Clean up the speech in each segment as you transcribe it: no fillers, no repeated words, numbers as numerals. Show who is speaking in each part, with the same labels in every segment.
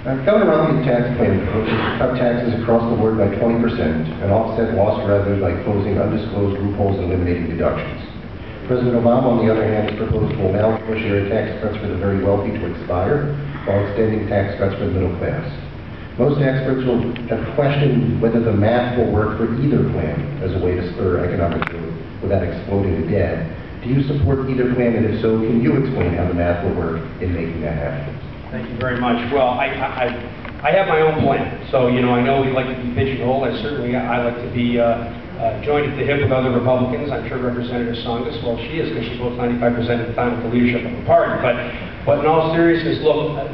Speaker 1: Governor Romney's tax plan proposes to cut taxes across the board by 20% and offset lost revenue by closing undisclosed loopholes and eliminating deductions. President Obama, on the other hand, has proposed to allow share tax cuts for the very wealthy to expire while extending tax cuts for the middle class. Most experts will have questioned whether the math will work for either plan as a way to spur economic growth without exploding the debt. Do you support either plan, and if so, can you explain how the math will work in making that happen?
Speaker 2: Thank you very much. Well, I have my own plan. So, you know, I know we like to be pigeonholed, and certainly I like to be joined at the hip with other Republicans. I'm sure Representative Tsongas, well, she is, because she votes 95% of the time with the leadership of the party. But in all seriousness, look, I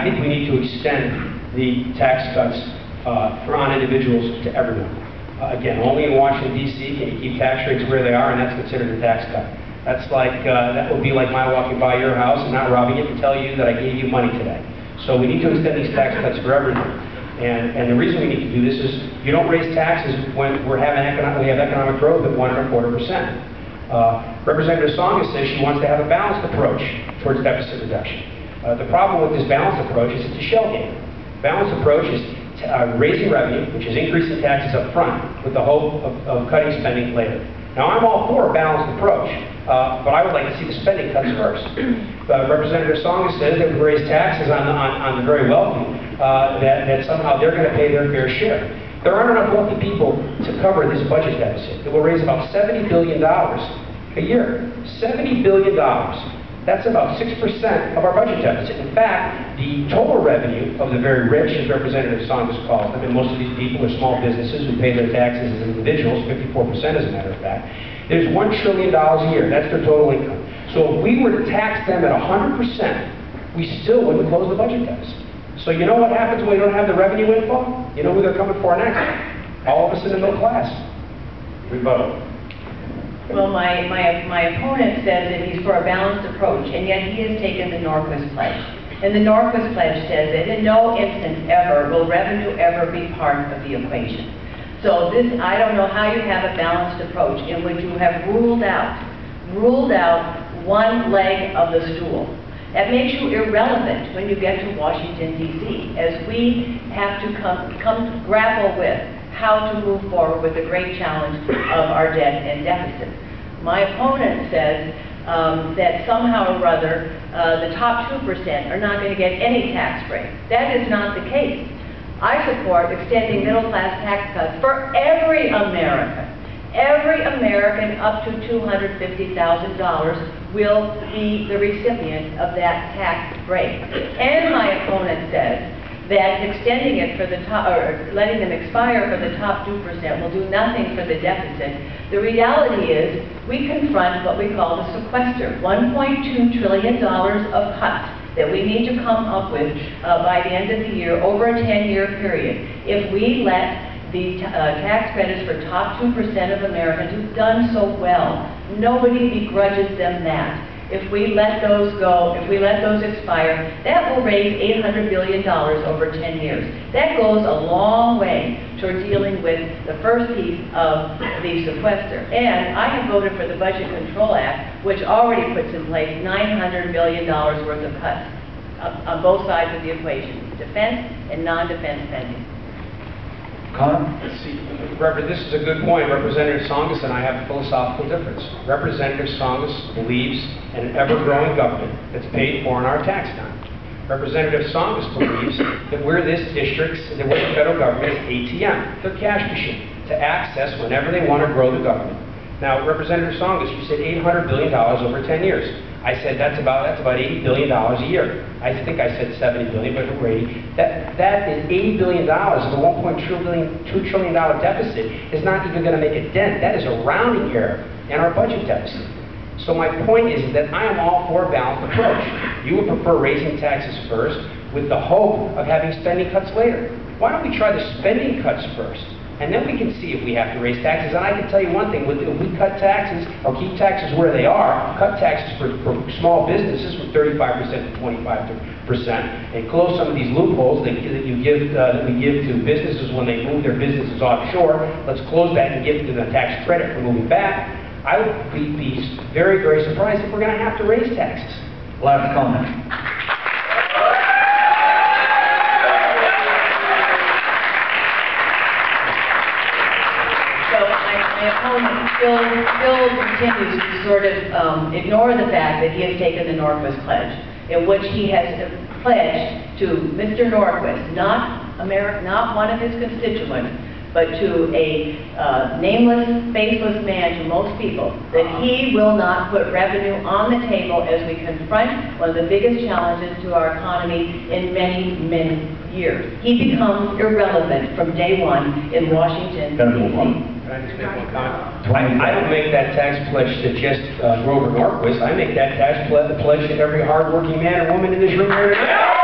Speaker 2: think we need to extend the tax cuts on individuals to everyone. Again, only in Washington, D.C. can you keep tax rates where they are, and that's considered a tax cut. That's like, that would be like my walking by your house and not robbing it and tell you that I gave you money today. So we need to extend these tax cuts for everyone. And the reason we need to do this is you don't raise taxes when we have economic growth at 1.25%. Representative Tsongas says she wants to have a balanced approach towards deficit reduction. The problem with this balanced approach is it's a shell game. Balanced approach is raising revenue, which is increasing taxes up front with the hope of cutting spending later. Now, I'm all for a balanced approach, but I would like to see the spending cuts first. Representative Tsongas says that we raise taxes on the very wealthy, that somehow they're going to pay their fair share. There aren't enough wealthy people to cover this budget deficit. It will raise about $70 billion a year. $70 billion. That's about 6% of our budget deficit. In fact, the total revenue of the very rich, as Representative Tsongas calls them, and most of these people are small businesses who pay their taxes as individuals, 54% as a matter of fact, there's $1 trillion a year. That's their total income. So if we were to tax them at 100%, we still wouldn't close the budget deficit. So you know what happens when we don't have the revenue inflow? You know who they're coming for next? All of us in the middle class. Rebuttal.
Speaker 3: Well, my opponent says that he's for a balanced approach, and yet he has taken the Norquist Pledge. And the Norquist Pledge says that in no instance ever will revenue ever be part of the equation. So this, I don't know how you have a balanced approach in which you have ruled out one leg of the stool. That makes you irrelevant when you get to Washington, D.C., as we have to grapple with how to move forward with the great challenge of our debt and deficit. My opponent says that somehow or other the top 2% are not going to get any tax break. That is not the case. I support extending middle-class tax cuts for every American. Every American up to $250,000 will be the recipient of that tax break. And my opponent says that extending it for the top, or letting them expire for the top 2% will do nothing for the deficit. The reality is we confront what we call the sequester, $1.2 trillion of cuts that we need to come up with by the end of the year over a 10-year period. If we let the tax credits for top 2% of Americans who've done so well, nobody begrudges them that. If we let those go, if we let those expire, that will raise $800 billion over 10 years. That goes a long way toward dealing with the first piece of the sequester. And I have voted for the Budget Control Act, which already puts in place $900 billion worth of cuts on both sides of the equation, defense and non-defense spending.
Speaker 2: This is a good point. Representative Tsongas and I have a philosophical difference. Representative Tsongas believes in an ever-growing government that's paid for in our tax time. Representative Tsongas believes that we're the federal government's ATM, their cash machine, to access whenever they want to grow the government. Now, Representative Tsongas, you said $800 billion over 10 years. I said that's about $80 billion a year. I think I said $70 billion, but we're 80. That is $80 billion of a $1.2 trillion deficit is not even going to make a dent. That is a rounding error in our budget deficit. So my point is that I am all for a balanced approach. You would prefer raising taxes first with the hope of having spending cuts later. Why don't we try the spending cuts first? And then we can see if we have to raise taxes. And I can tell you one thing, if we cut taxes, or keep taxes where they are, cut taxes for small businesses from 35% to 25%, and close some of these loopholes that we give to businesses when they move their businesses offshore, let's close that and give them a tax credit for moving back. I would be very, very surprised if we're going to have to raise taxes.
Speaker 4: Last comment.
Speaker 3: Bill continues to sort of ignore the fact that he has taken the Norquist Pledge, in which he has pledged to Mr. Norquist, not one of his constituents, but to a nameless, faceless man to most people, that he will not put revenue on the table as we confront one of the biggest challenges to our economy in many, many years. He becomes irrelevant from day one in Washington,
Speaker 1: Gotta move on.
Speaker 3: D.C.
Speaker 2: Can I just make one comment? I don't make that tax pledge to just Grover Norquist. I make that tax pledge to every hardworking man and woman in this room right now.